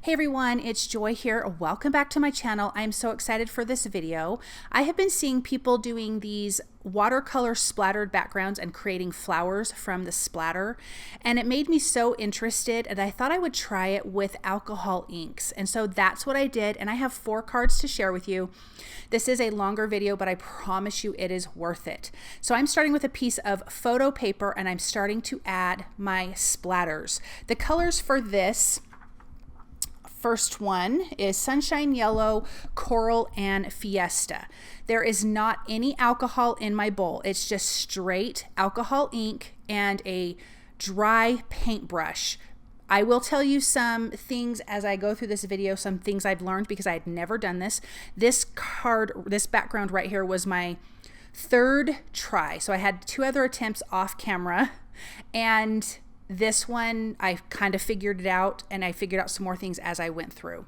Hey everyone, it's Joy here. Welcome back to my channel. I'm so excited for this video. I have been seeing people doing these watercolor splattered backgrounds and creating flowers from the splatter, and it made me so interested, and I thought I would try it with alcohol inks. And so that's what I did, and I have 4 cards to share with you. This is a longer video, but I promise you it is worth it. So I'm starting with a piece of photo paper, and I'm starting to add my splatters. The colors for this first one is Sunshine Yellow, Coral, and Fiesta. There is not any alcohol in my bowl. It's just straight alcohol ink and a dry paintbrush. I will tell you some things as I go through this video, some things I've learned because I had never done this. This background right here was my 3rd try. So I had 2 other attempts off camera, and this one, I kind of figured it out, and I figured out some more things as I went through.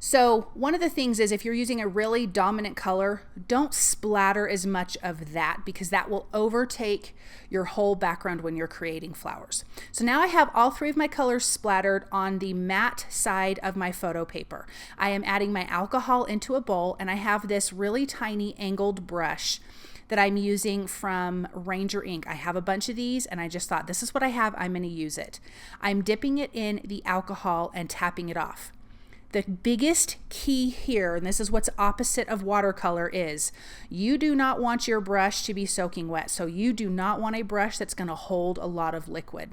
So one of the things is, if you're using a really dominant color, don't splatter as much of that because that will overtake your whole background when you're creating flowers. So now I have all 3 of my colors splattered on the matte side of my photo paper. I am adding my alcohol into a bowl, and I have this really tiny angled brush that I'm using from Ranger Ink. I have a bunch of these, and I just thought, this is what I have, I'm gonna use it. I'm dipping it in the alcohol and tapping it off. The biggest key here, and this is what's opposite of watercolor, is you do not want your brush to be soaking wet. So you do not want a brush that's gonna hold a lot of liquid.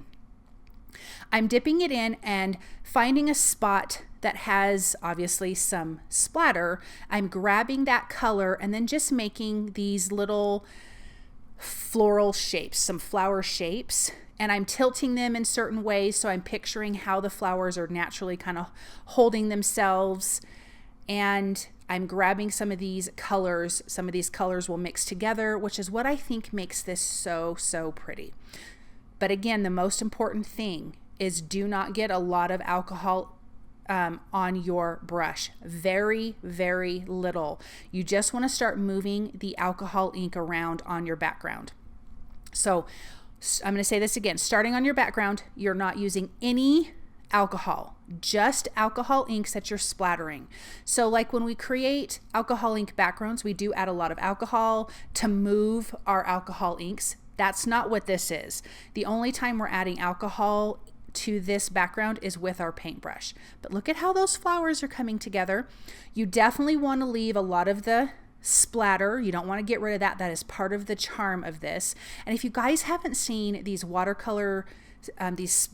I'm dipping it in and finding a spot that has obviously some splatter. I'm grabbing that color and then just making these little floral shapes, some flower shapes, and I'm tilting them in certain ways, so I'm picturing how the flowers are naturally kind of holding themselves. And I'm grabbing some of these colors. Some of these colors will mix together, which is what I think makes this so pretty. But again, the most important thing is do not get a lot of alcohol on your brush. Very little. You just want to start moving the alcohol ink around on your background. So I'm going to say this again. Starting on your background, you're not using any alcohol, just alcohol inks that you're splattering. So like when we create alcohol ink backgrounds, we do add a lot of alcohol to move our alcohol inks. That's not what this is. The only time we're adding alcohol to this background is with our paintbrush. But look at how those flowers are coming together. You definitely want to leave a lot of the splatter. You don't want to get rid of that. That is part of the charm of this. And if you guys haven't seen these watercolor, these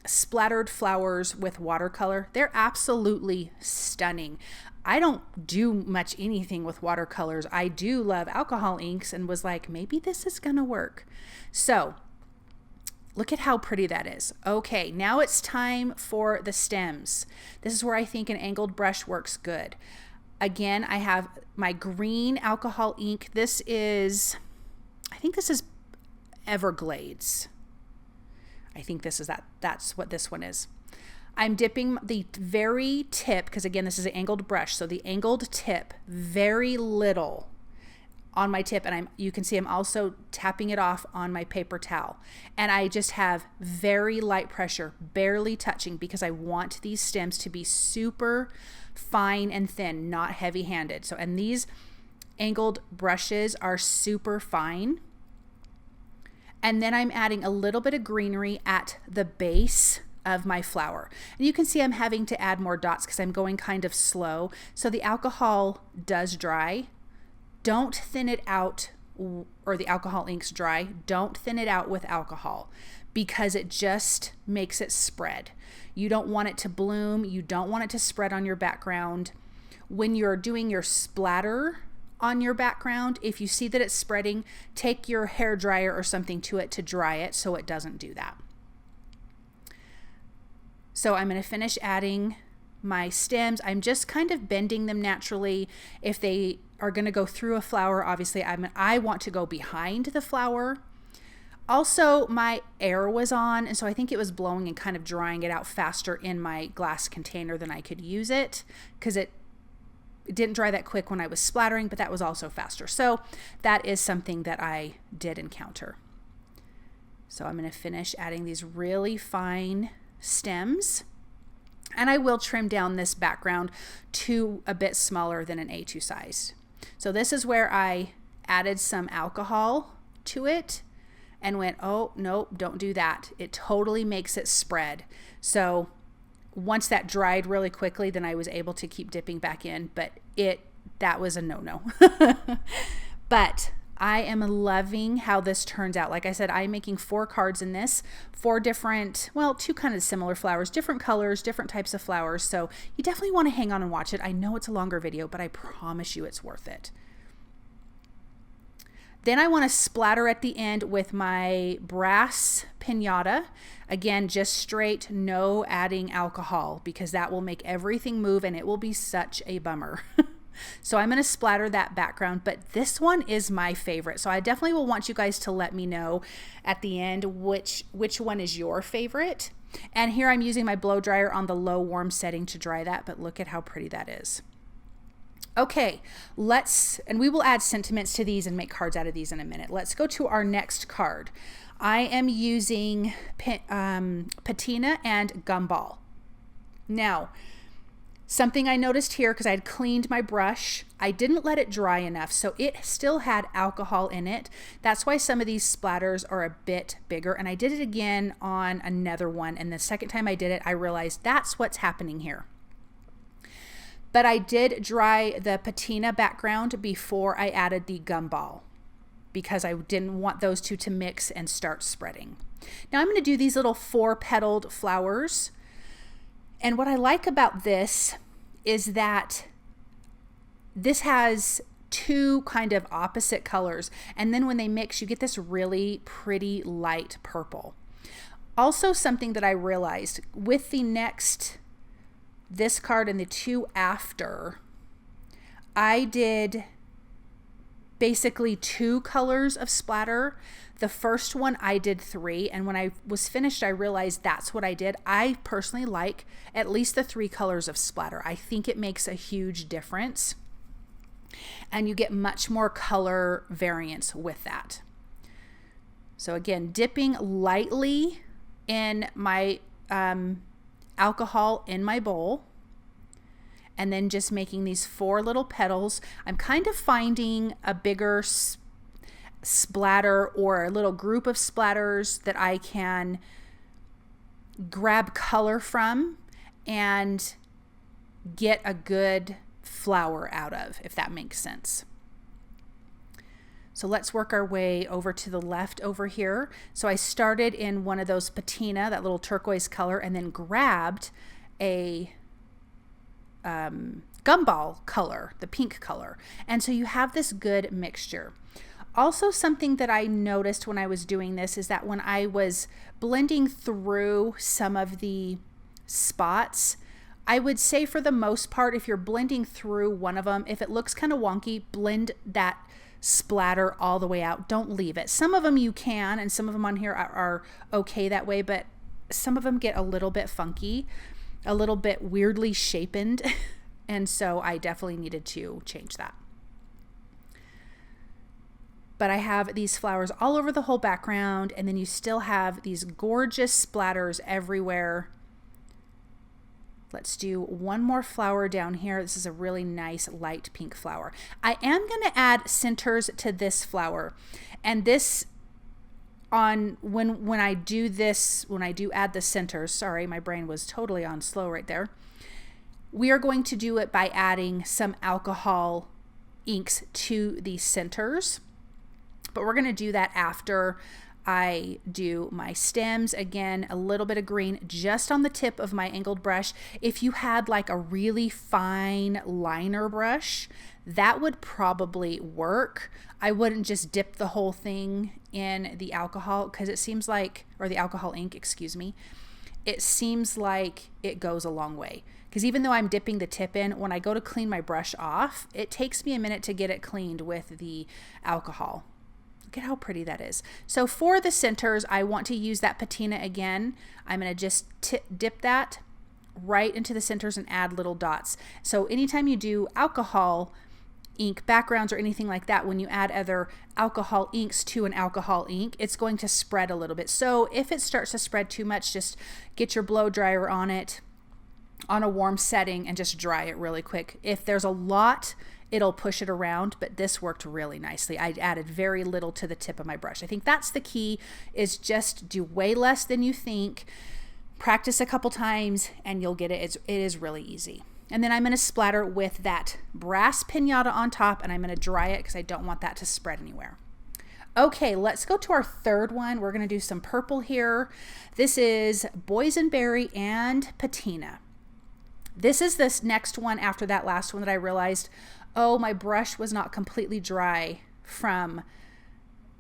splattered flowers with watercolor, they're absolutely stunning. I don't do much anything with watercolors. I do love alcohol inks and was like, maybe this is gonna work. So look at how pretty that is. Okay, now it's time for the stems. This is where I think an angled brush works good. Again, I have my green alcohol ink. This is, I think this is Everglades. I think this is that's what this one is. I'm dipping the very tip, because again, this is an angled brush, so the angled tip, very little on my tip, and you can see I'm also tapping it off on my paper towel. And I just have very light pressure, barely touching, because I want these stems to be super fine and thin, not heavy-handed. So, and these angled brushes are super fine. And then I'm adding a little bit of greenery at the base of my flower. And you can see I'm having to add more dots because I'm going kind of slow. So the alcohol does dry. Don't thin it out, or the alcohol inks dry. Don't thin it out with alcohol because it just makes it spread. You don't want it to bloom. You don't want it to spread on your background. When you're doing your splatter on your background, if you see that it's spreading, take your hair dryer or something to it to dry it so it doesn't do that. So I'm going to finish adding my stems. I'm just kind of bending them naturally. If they are going to go through a flower, obviously I want to go behind the flower. Also, my air was on, and so I think it was blowing and kind of drying it out faster in my glass container than I could use it, because it didn't dry that quick when I was splattering, but that was also faster. So that is something that I did encounter. So I'm going to finish adding these really fine stems. And I will trim down this background to a bit smaller than an A2 size. So this is where I added some alcohol to it and went, oh, nope, don't do that. It totally makes it spread. So once that dried really quickly, then I was able to keep dipping back in, but that was a no-no. But I am loving how this turns out. Like I said, I'm making 4 cards in this, 4 different, well, 2 kind of similar flowers, different colors, different types of flowers. So you definitely want to hang on and watch it. I know it's a longer video, but I promise you it's worth it. Then I want to splatter at the end with my brass pinata. Again, just straight, no adding alcohol, because that will make everything move and it will be such a bummer. So I'm going to splatter that background, but this one is my favorite. So I definitely will want you guys to let me know at the end which one is your favorite. And here I'm using my blow dryer on the low warm setting to dry that, but look at how pretty that is. Okay, and we will add sentiments to these and make cards out of these in a minute. Let's go to our next card. I am using Patina and Gumball. Now, something I noticed here, because I had cleaned my brush, I didn't let it dry enough, so it still had alcohol in it. That's why some of these splatters are a bit bigger, and I did it again on another one, and the second time I did it, I realized that's what's happening here. But I did dry the patina background before I added the gumball, because I didn't want those two to mix and start spreading. Now I'm going to do these little 4-petaled flowers. And what I like about this is that this has 2 kind of opposite colors. And then when they mix, you get this really pretty light purple. Also, something that I realized with this card and the 2 after, I did basically 2 colors of splatter. The first one I did 3, and when I was finished I realized that's what I did. I personally like at least the 3 colors of splatter. I think it makes a huge difference, and you get much more color variance with that. So again, dipping lightly in my alcohol in my bowl, and then just making these 4 little petals. I'm kind of finding a bigger splatter or a little group of splatters that I can grab color from and get a good flower out of, if that makes sense. So let's work our way over to the left over here. So I started in one of those patina, that little turquoise color, and then grabbed a gumball color, the pink color. And so you have this good mixture. Also, something that I noticed when I was doing this is that when I was blending through some of the spots, I would say for the most part, if you're blending through one of them, if it looks kind of wonky, blend that splatter all the way out. Don't leave it. Some of them you can, and some of them on here are okay that way, but some of them get a little bit funky, a little bit weirdly shapened, and so I definitely needed to change that. But I have these flowers all over the whole background, and then you still have these gorgeous splatters everywhere. Let's do one more flower down here. This is a really nice light pink flower. I am going to add centers to this flower, and this when I do add the centers, sorry, my brain was totally on slow right there. We are going to do it by adding some alcohol inks to the centers, but we're going to do that after I do my stems. Again, a little bit of green just on the tip of my angled brush. If you had like a really fine liner brush, that would probably work. I wouldn't just dip the whole thing in the alcohol, because it seems like, or the alcohol ink, excuse me, it seems like it goes a long way. Because even though I'm dipping the tip in, when I go to clean my brush off, it takes me a minute to get it cleaned with the alcohol. Look at how pretty that is. So for the centers, I want to use that patina again. I'm going to just dip that right into the centers and add little dots. So anytime you do alcohol ink backgrounds or anything like that, when you add other alcohol inks to an alcohol ink, it's going to spread a little bit. So if it starts to spread too much, just get your blow dryer on it on a warm setting and just dry it really quick. If there's a lot, it'll push it around, but this worked really nicely. I added very little to the tip of my brush. I think that's the key, is just do way less than you think. Practice a couple times and you'll get it. It is really easy. And then I'm going to splatter with that brass pinata on top, and I'm going to dry it because I don't want that to spread anywhere. Okay, let's go to our third one. We're going to do some purple here. This is Boysenberry and Patina. This is this next one after that last one that I realized, oh, my brush was not completely dry from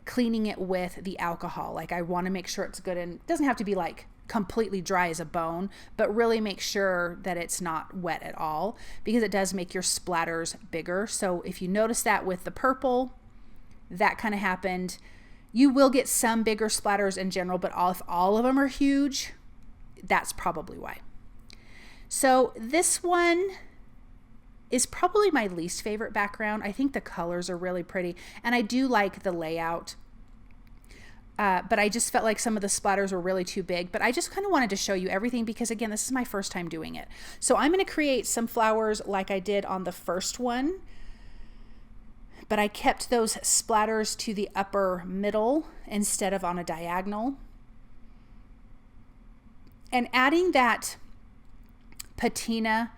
cleaning it with the alcohol. Like, I want to make sure it's good, and it doesn't have to be like completely dry as a bone, but really make sure that it's not wet at all, because it does make your splatters bigger. So if you notice that with the purple, that kind of happened. You will get some bigger splatters in general, but if all of them are huge, that's probably why. So this one is probably my least favorite background. I think the colors are really pretty, and I do like the layout. But I just felt like some of the splatters were really too big, but I just kind of wanted to show you everything because, again, this is my first time doing it. So I'm going to create some flowers like I did on the first one, but I kept those splatters to the upper middle instead of on a diagonal. And adding that patina,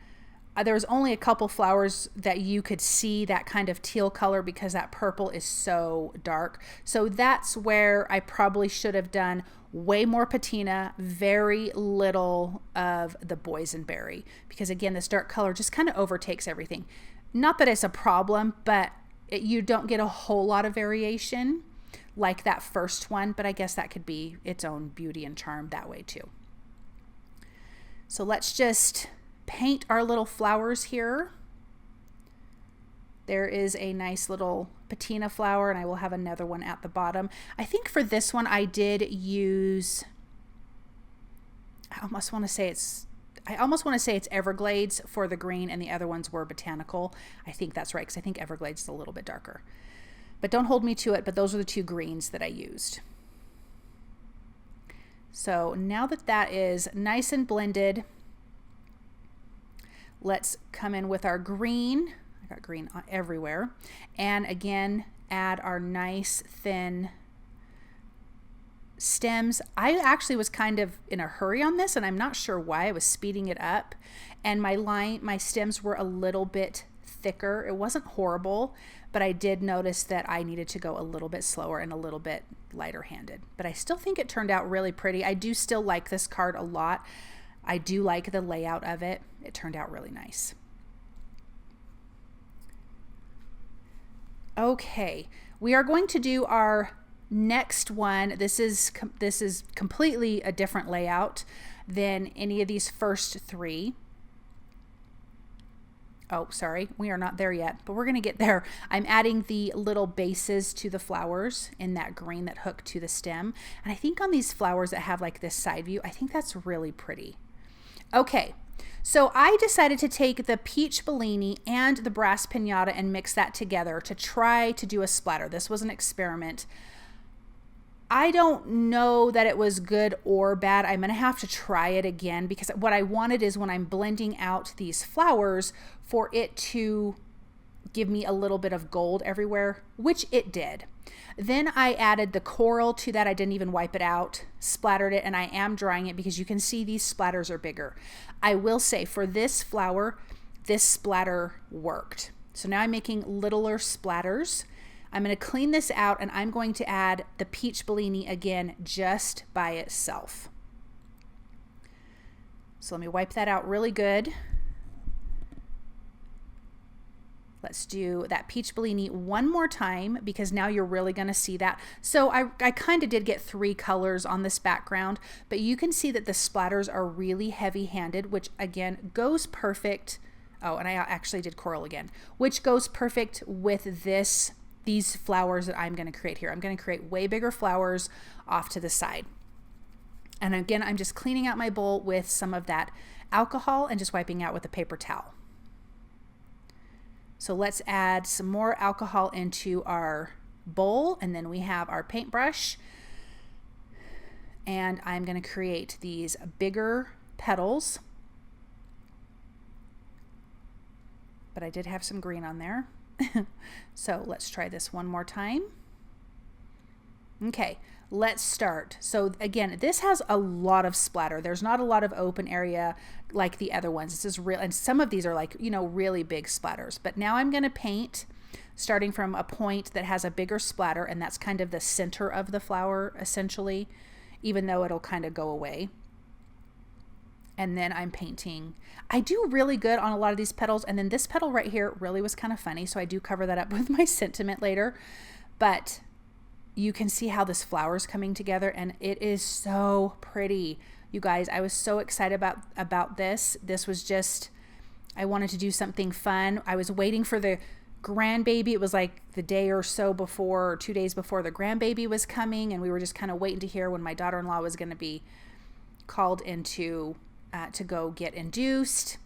there was only a couple flowers that you could see that kind of teal color because that purple is so dark. So that's where I probably should have done way more patina, very little of the boysenberry, because again, this dark color just kind of overtakes everything. Not that it's a problem, but you don't get a whole lot of variation like that first one, but I guess that could be its own beauty and charm that way too. So let's just paint our little flowers here. There is a nice little patina flower, and I will have another one at the bottom. I think for this one I did use, I almost want to say it's Everglades for the green, and the other ones were Botanical. I think that's right, because I think Everglades is a little bit darker. But don't hold me to it, but those are the two greens that I used. So now that that is nice and blended, let's come in with our green. I got green everywhere. And again, add our nice thin stems. I actually was kind of in a hurry on this, and I'm not sure why. I was speeding it up, and my stems were a little bit thicker. It wasn't horrible, but I did notice that I needed to go a little bit slower and a little bit lighter handed. But I still think it turned out really pretty. I do still like this card a lot. I do like the layout of it. It turned out really nice. Okay, we are going to do our next one. This is completely a different layout than any of these first three. Oh, sorry, we are not there yet, but we're gonna get there. I'm adding the little bases to the flowers in that green that hook to the stem. And I think on these flowers that have like this side view, I think that's really pretty. Okay, so I decided to take the peach Bellini and the brass pinata and mix that together to try to do a splatter. This was an experiment. I don't know that it was good or bad. I'm gonna have to try it again, because what I wanted is when I'm blending out these flowers for it to give me a little bit of gold everywhere, which it did. Then I added the coral to that. I didn't even wipe it out, splattered it, and I am drying it because you can see these splatters are bigger. I will say for this flower, this splatter worked. So now I'm making littler splatters. I'm going to clean this out, and I'm going to add the peach Bellini again just by itself. So let me wipe that out really good. Let's do that peach Bellini one more time, because now you're really going to see that. So I kind of did get 3 colors on this background, but you can see that the splatters are really heavy-handed, which again goes perfect. Oh, and I actually did coral again, which goes perfect with these flowers that I'm going to create here. I'm going to create way bigger flowers off to the side. And again, I'm just cleaning out my bowl with some of that alcohol and just wiping out with a paper towel. So let's add some more alcohol into our bowl, and then we have our paintbrush. And I'm going to create these bigger petals. but I did have some green on there. So let's try this one more time. Okay, let's start. So again, this has a lot of splatter. There's not a lot of open area like the other ones. This is real, and some of these are like, you know, really big splatters. But now I'm going to paint starting from a point that has a bigger splatter, and that's kind of the center of the flower essentially, even though it'll kind of go away. And then I'm painting. I do really good on a lot of these petals, and then this petal right here really was kind of funny, so I do cover that up with my sentiment later. But you can see how this flower is coming together, and it is so pretty. You guys, I was so excited about this. This was just, I wanted to do something fun. I was waiting for the grandbaby. It was like the day or so before, or 2 days before the grandbaby was coming, and we were just kind of waiting to hear when my daughter-in-law was going to be called into to go get induced.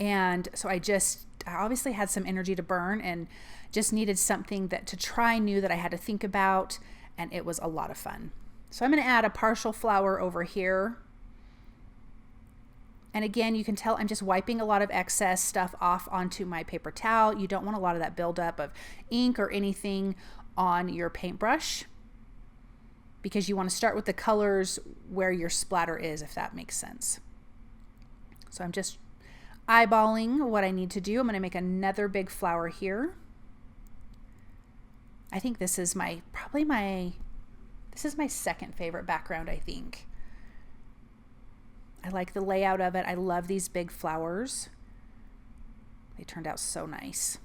And so I obviously had some energy to burn and just needed something that to try new that I had to think about, and it was a lot of fun. So I'm going to add a partial flower over here. And again, you can tell I'm just wiping a lot of excess stuff off onto my paper towel. You don't want a lot of that buildup of ink or anything on your paintbrush, because you want to start with the colors where your splatter is, if that makes sense. So I'm just eyeballing what I need to do. I'm going to make another big flower here. I think this is this is my second favorite background, I think. I like the layout of it. I love these big flowers. They turned out so nice.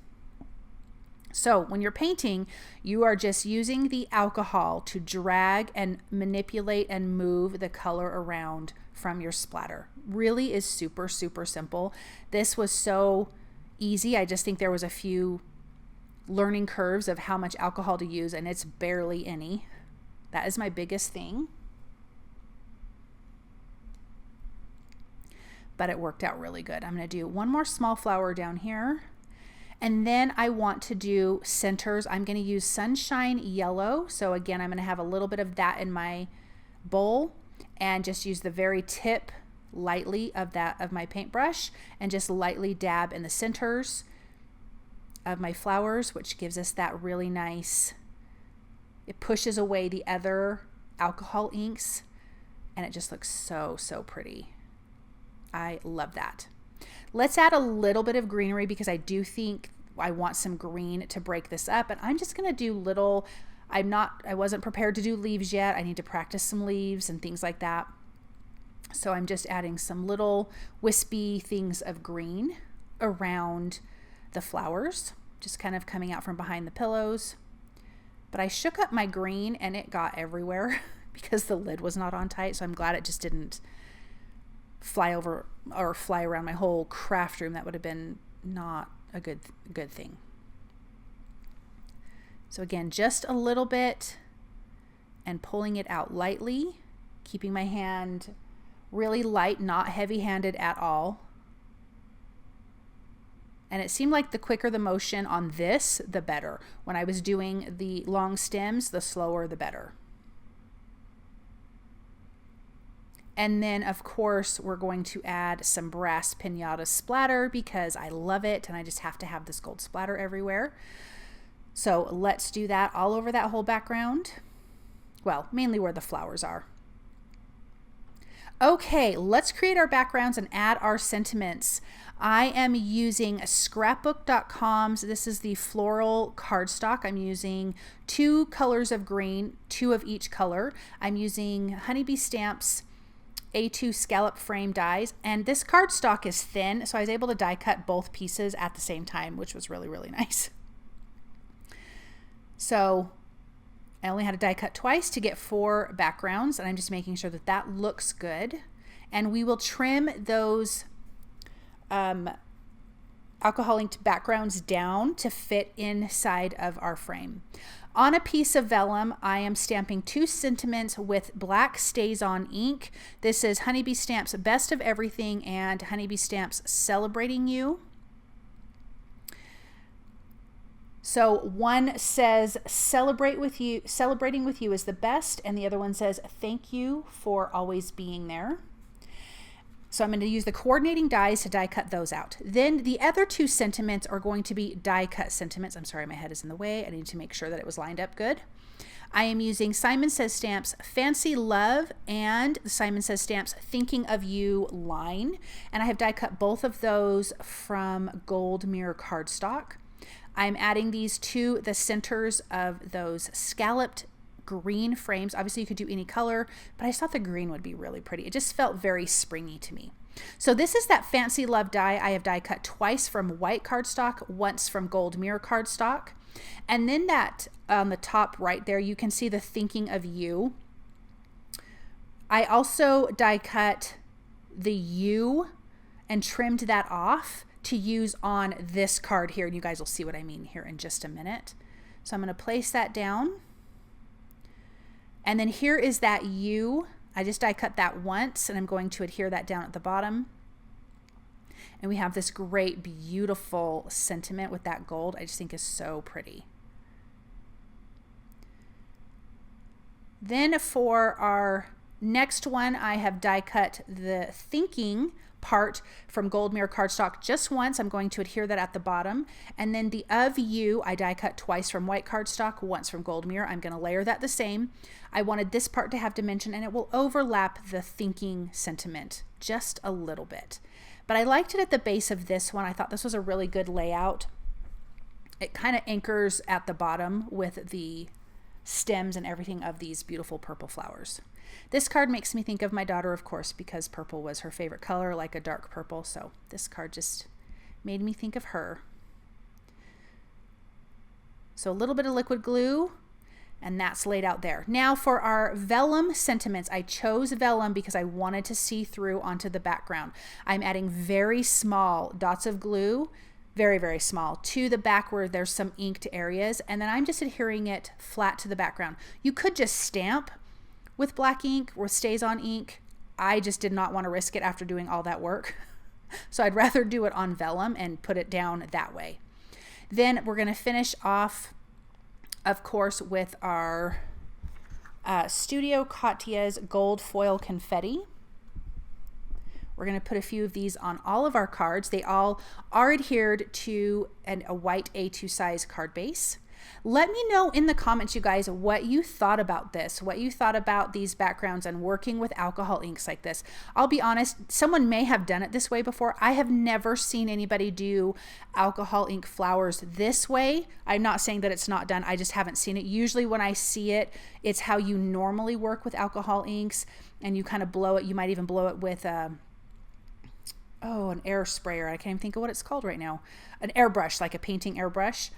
So when you're painting, you are just using the alcohol to drag and manipulate and move the color around from your splatter. Really is super, super simple. This was so easy. I just think there was a few learning curves of how much alcohol to use, and it's barely any. That is my biggest thing. But it worked out really good. I'm going to do one more small flower down here. And then I want to do centers. I'm going to use Sunshine Yellow. So again, I'm going to have a little bit of that in my bowl and just use the very tip lightly of my paintbrush and just lightly dab in the centers of my flowers, which gives us that really nice, it pushes away the other alcohol inks, and it just looks so, so pretty. I love that. Let's add a little bit of greenery because I do think I want some green to break this up. And I'm just going to do little, I wasn't prepared to do leaves yet. I need to practice some leaves and things like that. So I'm just adding some little wispy things of green around the flowers, just kind of coming out from behind the pillows. But I shook up my green and it got everywhere because the lid was not on tight. So I'm glad it just didn't fly over or fly around my whole craft room. That would have been not a good thing. So again, just a little bit and pulling it out lightly, keeping my hand really light, not heavy-handed at all. And it seemed like the quicker the motion on this, the better. When I was doing the long stems, the slower the better. And then, of course, we're going to add some brass pinata splatter because I love it and I just have to have this gold splatter everywhere. So let's do that all over that whole background. Well, mainly where the flowers are. Okay, let's create our backgrounds and add our sentiments. I am using scrapbook.com's, this is the floral cardstock. I'm using 2 colors of green, 2 of each color. I'm using Honeybee Stamps A2 scallop frame dies, and this cardstock is thin, so I was able to die cut both pieces at the same time, which was really, really nice. So I only had to die cut twice to get 4 backgrounds, and I'm just making sure that that looks good. And we will trim those alcohol inked backgrounds down to fit inside of our frame. On a piece of vellum, I am stamping 2 sentiments with black StazOn ink. This is Honeybee Stamps Best of Everything and Honeybee Stamps Celebrating You. So one says celebrating with you is the best, and the other one says thank you for always being there. So I'm going to use the coordinating dies to die cut those out. Then the other two sentiments are going to be die cut sentiments. I'm sorry, my head is in the way. I need to make sure that it was lined up good. I am using Simon Says Stamps Fancy Love and Simon Says Stamps Thinking of You line. And I have die cut both of those from gold mirror cardstock. I'm adding these to the centers of those scalloped green frames. Obviously you could do any color, but I just thought the green would be really pretty. It just felt very springy to me. So this is that Fancy Love die. I have die cut twice from white cardstock, once from gold mirror cardstock. And then that on the top right there, you can see the Thinking of You. I also die cut the U and trimmed that off to use on this card here. And you guys will see what I mean here in just a minute. So I'm going to place that down. And then here is that U. I just die cut that once, and I'm going to adhere that down at the bottom. And we have this great, beautiful sentiment with that gold. I just think is so pretty. Then for our next one, I have die cut the thinking part from gold mirror cardstock just once. I'm going to adhere that at the bottom. And then the of you, I die cut twice from white cardstock, once from gold mirror. I'm going to layer that the same. I wanted this part to have dimension, and it will overlap the thinking sentiment just a little bit. But I liked it at the base of this one. I thought this was a really good layout. It kind of anchors at the bottom with the stems and everything of these beautiful purple flowers. This card makes me think of my daughter, of course, because purple was her favorite color, like a dark purple. So this card just made me think of her. So a little bit of liquid glue, and that's laid out there. Now for our vellum sentiments, I chose vellum because I wanted to see through onto the background. I'm adding very small dots of glue, very, very small, to the back where there's some inked areas, and then I'm just adhering it flat to the background. You could just stamp with black ink or StazOn ink. I just did not want to risk it after doing all that work. So I'd rather do it on vellum and put it down that way. Then we're going to finish off, of course, with our Studio Katya's gold foil confetti. We're going to put a few of these on all of our cards. They all are adhered to a white A2 size card base. Let me know in the comments, you guys, what you thought about this, what you thought about these backgrounds and working with alcohol inks like this. I'll be honest, someone may have done it this way before. I have never seen anybody do alcohol ink flowers this way. I'm not saying that it's not done. I just haven't seen it. Usually when I see it, it's how you normally work with alcohol inks, and you kind of blow it. You might even blow it with an air sprayer. I can't even think of what it's called right now. An airbrush, like a painting airbrush.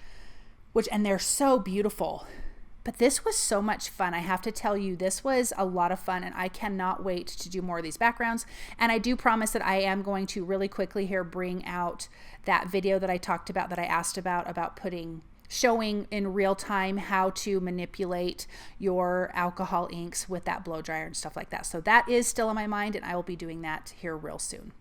And they're so beautiful. But this was so much fun. I have to tell you, this was a lot of fun, and I cannot wait to do more of these backgrounds. And I do promise that I am going to really quickly here bring out that video that I talked about, that I asked about showing in real time how to manipulate your alcohol inks with that blow dryer and stuff like that. So that is still on my mind, and I will be doing that here real soon.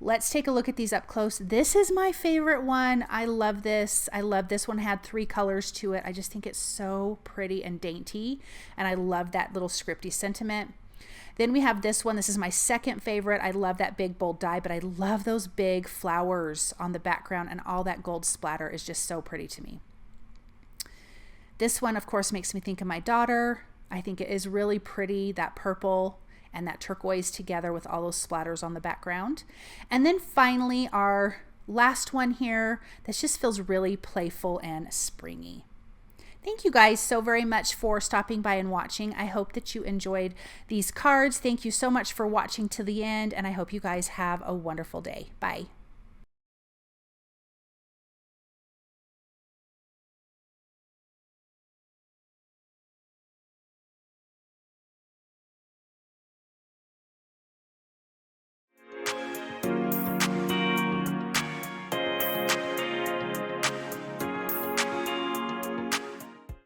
Let's take a look at these up close. This is my favorite one. I love this. I love this one. Had 3 colors to it. I just think it's so pretty and dainty, and I love that little scripty sentiment. Then we have this one. This is my second favorite. I love that big bold die, but I love those big flowers on the background, and all that gold splatter is just so pretty to me. This one, of course, makes me think of my daughter. I think it is really pretty, that purple and that turquoise together with all those splatters on the background. And then finally, our last one here, this just feels really playful and springy. Thank you guys so very much for stopping by and watching. I hope that you enjoyed these cards. Thank you so much for watching to the end, and I hope you guys have a wonderful day. Bye.